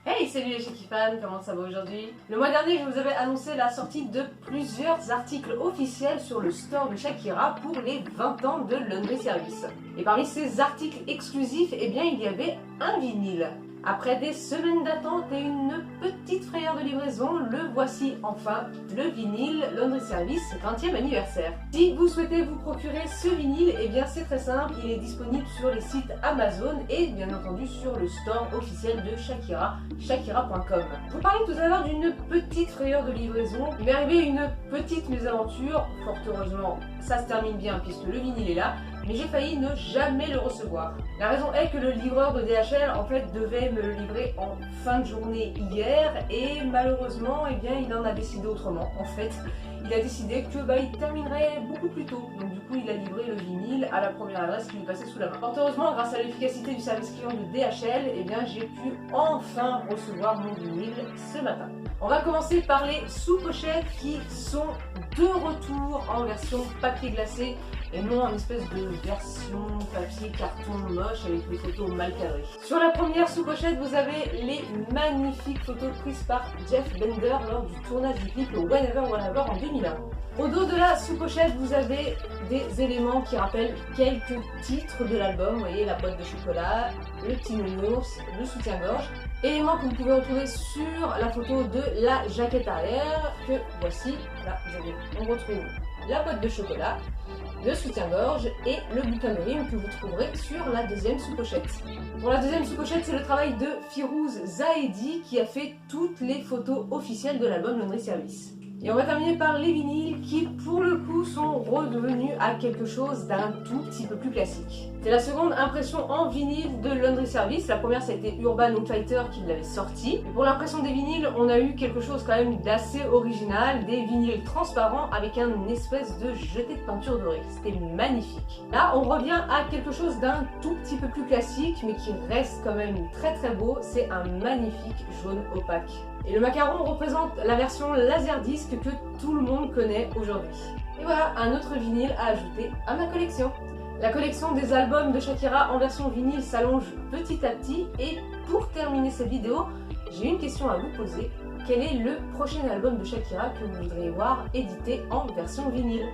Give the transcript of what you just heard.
Hey, salut les Shakifans, comment ça va aujourd'hui? Le mois dernier, je vous avais annoncé la sortie de plusieurs articles officiels sur le store de Shakira pour les 20 ans de Laundry Service. Et parmi ces articles exclusifs, eh bien, il y avait un vinyle. Après des semaines d'attente et une petite frayeur de livraison, le voici enfin, le vinyle Laundry Service 20e anniversaire. Si vous souhaitez vous procurer ce vinyle, eh bien c'est très simple, il est disponible sur les sites Amazon et bien entendu sur le store officiel de Shakira, shakira.com. Je vous parlais tout à l'heure d'une petite frayeur de livraison. Il m'est arrivé une petite mésaventure, fort heureusement ça se termine bien puisque le vinyle est là, mais j'ai failli ne jamais le recevoir. La raison est que le livreur de DHL en fait devait me le livrer en fin de journée hier et malheureusement eh bien, il en a décidé autrement. En fait, il a décidé que il terminerait beaucoup plus tôt. Donc du coup, il a livré le vinyle à la première adresse qui lui passait sous la main. Fort heureusement, grâce à l'efficacité du service client de DHL, eh bien, j'ai pu enfin recevoir mon vinyle ce matin. On va commencer par les sous-pochettes qui sont de retour en version papier glacé et non en espèce de version papier carton moche avec les photos mal cadrées. Sur la première sous-pochette, vous avez les magnifiques photos prises par Jeff Bender lors du tournage du clip Whenever Whenever en 2001. Au dos de la sous-pochette, vous avez des éléments qui rappellent quelques titres de l'album. Vous voyez la boîte de chocolat, le petit nounours, le soutien-gorge. Éléments que vous pouvez retrouver sur la photo de la jaquette arrière que voici. Là, on retrouve la boîte de chocolat, le soutien-gorge et le bouquin de rimes que vous trouverez sur la deuxième sous-pochette. Pour la deuxième sous-pochette, c'est le travail de Firouz Zahedi qui a fait toutes les photos officielles de l'album Laundry Service. Et on va terminer par les vinyles qui, pour le coup, sont redevenus à quelque chose d'un tout petit peu plus classique. C'est la seconde impression en vinyle de Laundry Service. La première, ça a été Urban Outfitter qui l'avait sorti. Et pour l'impression des vinyles, on a eu quelque chose quand même d'assez original, des vinyles transparents avec un espèce de jeté de peinture dorée. C'était magnifique. Là, on revient à quelque chose d'un tout petit peu plus classique, mais qui reste quand même très très beau. C'est un magnifique jaune opaque. Et le macaron représente la version laserdisc que tout le monde connaît aujourd'hui. Et voilà, un autre vinyle à ajouter à ma collection. La collection des albums de Shakira en version vinyle s'allonge petit à petit. Et pour terminer cette vidéo, j'ai une question à vous poser. Quel est le prochain album de Shakira que vous voudriez voir édité en version vinyle ?